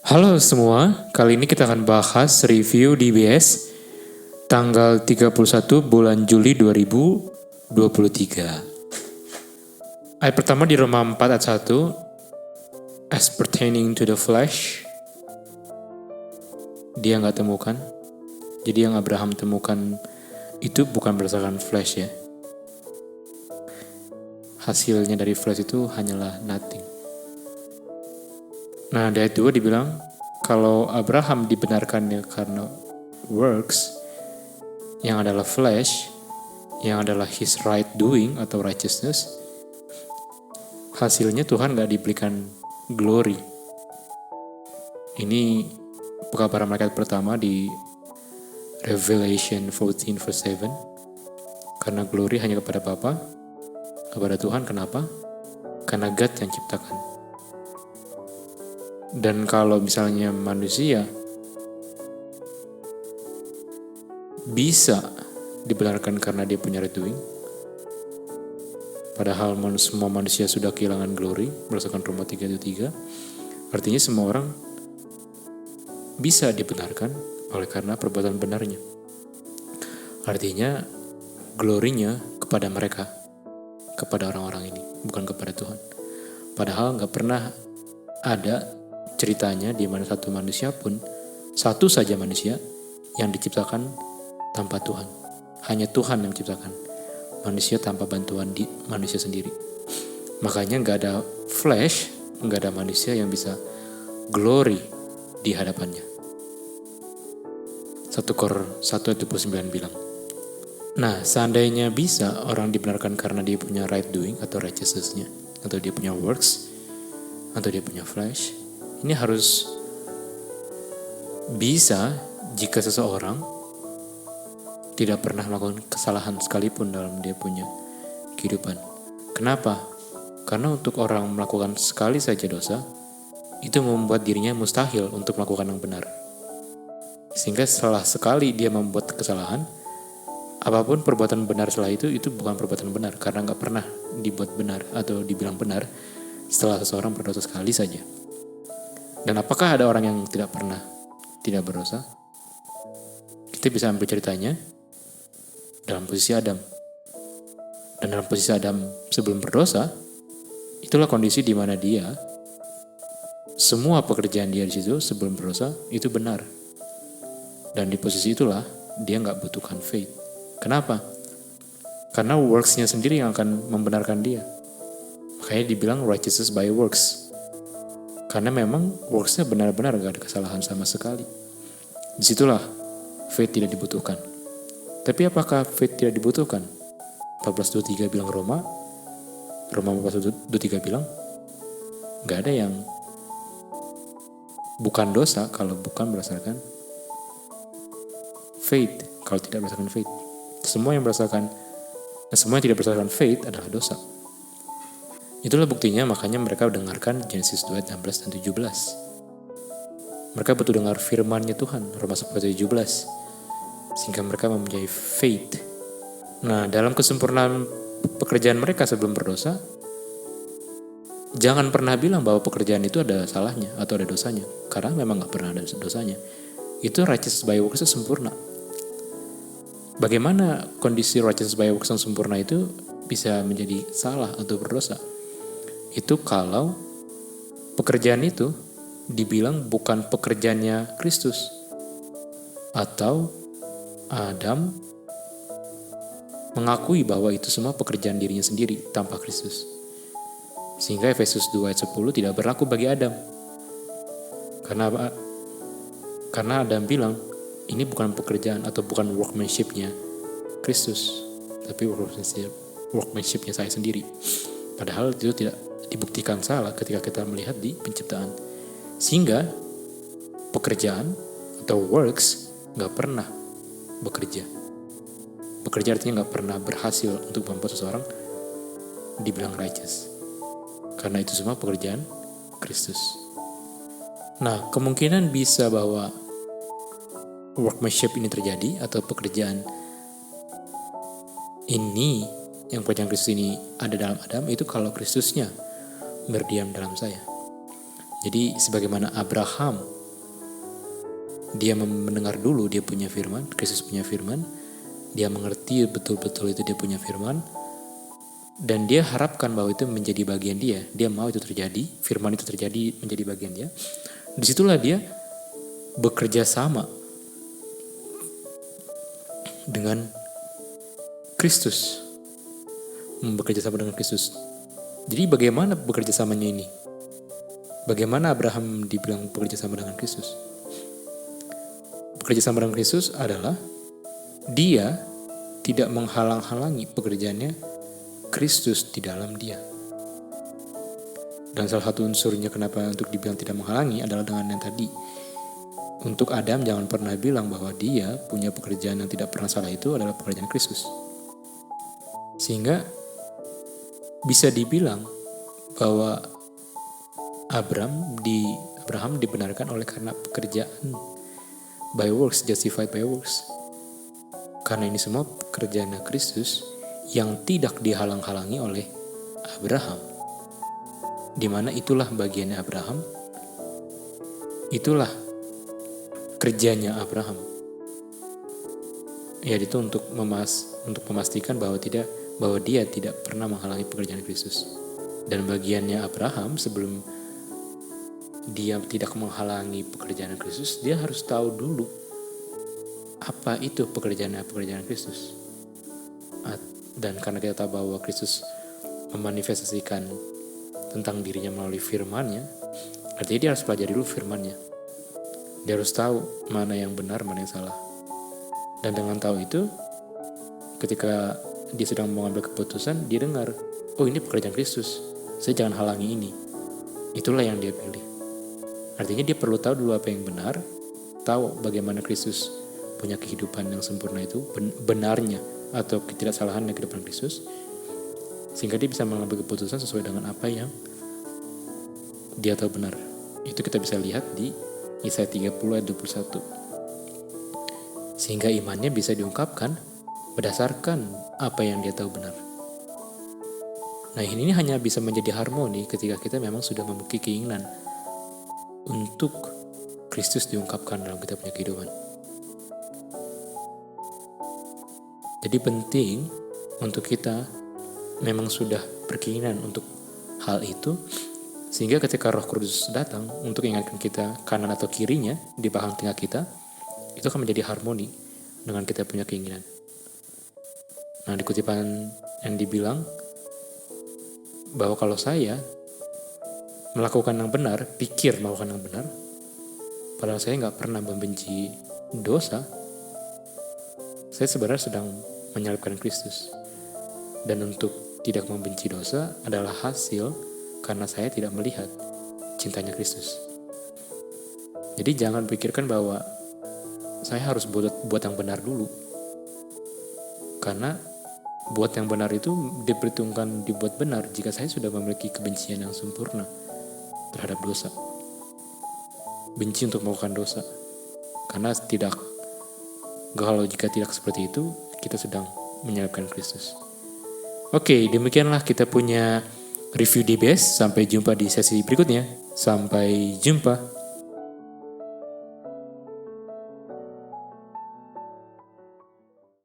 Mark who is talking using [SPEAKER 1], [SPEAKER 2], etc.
[SPEAKER 1] Halo semua, kali ini kita akan bahas review DBS tanggal 31 bulan Juli 2023. Ayat pertama di Roma 4 ayat 1, as pertaining to the flesh, dia nggak temukan. Jadi yang Abraham temukan itu bukan berdasarkan flesh ya. Hasilnya dari flesh itu hanyalah nothing. Nah, di ayat 2 dibilang, kalau Abraham dibenarkannya karena works, yang adalah flesh, yang adalah his right doing atau righteousness, hasilnya Tuhan gak diberikan glory. Ini kabar malaikat pertama di Revelation 14 verse 7. Karena glory hanya kepada Bapa, kepada Tuhan. Kenapa? Karena God yang ciptakan. Dan kalau misalnya manusia bisa dibenarkan karena dia punya right doing, padahal semua manusia sudah kehilangan glory berdasarkan Roma 3:3, artinya semua orang bisa dibenarkan oleh karena perbuatan benarnya. Artinya glorinya kepada mereka, kepada orang-orang ini, bukan kepada Tuhan. Padahal gak pernah ada ceritanya di mana satu saja manusia yang diciptakan tanpa Tuhan. Hanya Tuhan yang menciptakan manusia tanpa bantuan di manusia sendiri. Makanya gak ada flesh, gak ada manusia yang bisa glory di hadapannya. 1 Kor 1:29 bilang, nah seandainya bisa orang dibenarkan karena dia punya right doing atau righteousness-nya, atau dia punya works, atau dia punya flesh, ini harus bisa jika seseorang tidak pernah melakukan kesalahan sekalipun dalam dia punya kehidupan. Kenapa? Karena untuk orang melakukan sekali saja dosa, itu membuat dirinya mustahil untuk melakukan yang benar. Sehingga setelah sekali dia membuat kesalahan, apapun perbuatan benar setelah itu bukan perbuatan benar, karena gak pernah dibuat benar atau dibilang benar setelah seseorang berdosa sekali saja. Dan apakah ada orang yang tidak pernah tidak berdosa? Kita bisa ambil ceritanya dalam posisi Adam. Dan dalam posisi Adam sebelum berdosa, itulah kondisi di mana dia, semua pekerjaan dia di situ sebelum berdosa itu benar. Dan di posisi itulah dia gak butuhkan faith. Kenapa? Karena works-nya sendiri yang akan membenarkan dia. Makanya dibilang righteousness by works. Karena memang works-nya benar-benar gak ada kesalahan sama sekali. Disitulah faith tidak dibutuhkan. Tapi apakah faith tidak dibutuhkan? 14:23 bilang Roma 14:23 bilang gak ada yang bukan dosa kalau bukan berdasarkan faith. Kalau tidak berdasarkan faith, semua yang tidak berdasarkan faith adalah dosa. Itulah buktinya, makanya mereka dengarkan Genesis 2:16 dan 17. Mereka betul dengar firman-Nya Tuhan, Roma 11:17, sehingga mereka mempunyai faith. Nah, dalam kesempurnaan pekerjaan mereka sebelum berdosa, jangan pernah bilang bahwa pekerjaan itu ada salahnya atau ada dosanya, karena memang gak pernah ada dosanya. Itu righteous by works sempurna. Bagaimana kondisi righteous by works yang sempurna itu bisa menjadi salah atau berdosa? Itu kalau pekerjaan itu dibilang bukan pekerjaannya Kristus, atau Adam mengakui bahwa itu semua pekerjaan dirinya sendiri tanpa Kristus. Sehingga Efesus 2:10 tidak berlaku bagi Adam. Karena Adam bilang, ini bukan pekerjaan atau bukan workmanship-nya Kristus, tapi workmanship-nya saya sendiri. Padahal itu tidak dibuktikan salah ketika kita melihat di penciptaan. Sehingga pekerjaan atau works gak pernah bekerja. Bekerja artinya gak pernah berhasil untuk membuat seseorang dibilang righteous. Karena itu semua pekerjaan Kristus. Nah, kemungkinan bisa bahwa workmanship ini terjadi atau pekerjaan ini, yang pekerjaan Kristus ini ada dalam Adam, itu kalau Kristusnya berdiam dalam saya. Jadi sebagaimana Abraham, dia mendengar dulu dia punya firman, Kristus punya firman, dia mengerti betul-betul itu dia punya firman, dan dia harapkan bahwa itu menjadi bagian dia. Dia mau itu terjadi, firman itu terjadi menjadi bagian dia. Disitulah dia bekerja sama dengan Kristus. Bekerja sama dengan Kristus. Jadi bagaimana bekerja samanya ini? Bagaimana Abraham dibilang bekerja sama dengan Kristus? Bekerja sama dengan Kristus adalah dia tidak menghalang-halangi pekerjaannya Kristus di dalam dia. Dan salah satu unsurnya kenapa untuk dibilang tidak menghalangi adalah dengan yang tadi. Untuk Adam jangan pernah bilang bahwa dia punya pekerjaan yang tidak pernah salah, itu adalah pekerjaan Kristus. Sehingga bisa dibilang bahwa Abraham dibenarkan oleh karena pekerjaan, by works, justified by works. Karena ini semua pekerjaan Kristus yang tidak dihalang-halangi oleh Abraham. Di mana itulah bagiannya Abraham, itulah kerjanya Abraham. Ya, itu untuk memastikan bahwa dia tidak pernah menghalangi pekerjaan Kristus. Dan bagiannya Abraham sebelum dia tidak menghalangi pekerjaan Kristus, dia harus tahu dulu apa itu pekerjaan Kristus. Dan karena kita tahu bahwa Kristus memanifestasikan tentang dirinya melalui firman-Nya, artinya dia harus pelajari dulu firman-Nya. Dia harus tahu mana yang benar, mana yang salah. Dan dengan tahu itu, ketika dia sedang mengambil keputusan, dia dengar, oh ini pekerjaan Kristus, saya jangan halangi ini. Itulah yang dia pilih. Artinya dia perlu tahu dulu apa yang benar, tahu bagaimana Kristus punya kehidupan yang sempurna itu, benarnya atau ketidaksalahannya kehidupan Kristus, sehingga dia bisa mengambil keputusan sesuai dengan apa yang dia tahu benar. Itu kita bisa lihat di Yesaya 30 ayat 21. Sehingga imannya bisa diungkapkan berdasarkan apa yang dia tahu benar. Nah, ini hanya bisa menjadi harmoni ketika kita memang sudah memiliki keinginan untuk Kristus diungkapkan dalam kita punya kehidupan. Jadi penting untuk kita memang sudah berkeinginan untuk hal itu, sehingga ketika Roh Kudus datang untuk ingatkan kita kanan atau kirinya di belakang telinga kita, itu akan menjadi harmoni dengan kita punya keinginan. Nah, di kutipan yang dibilang bahwa kalau saya melakukan yang benar, pikir melakukan yang benar, padahal saya nggak pernah membenci dosa, saya sebenarnya sedang menyalibkan Kristus. Dan untuk tidak membenci dosa adalah hasil karena saya tidak melihat cintanya Kristus. Jadi jangan pikirkan bahwa saya harus buat yang benar dulu. Karena buat yang benar itu diperhitungkan dibuat benar jika saya sudah memiliki kebencian yang sempurna terhadap dosa. Benci untuk melakukan dosa. Karena kalau jika tidak seperti itu, kita sedang menyalibkan Kristus. Oke, demikianlah kita punya review DBS. Sampai jumpa di sesi berikutnya. Sampai jumpa.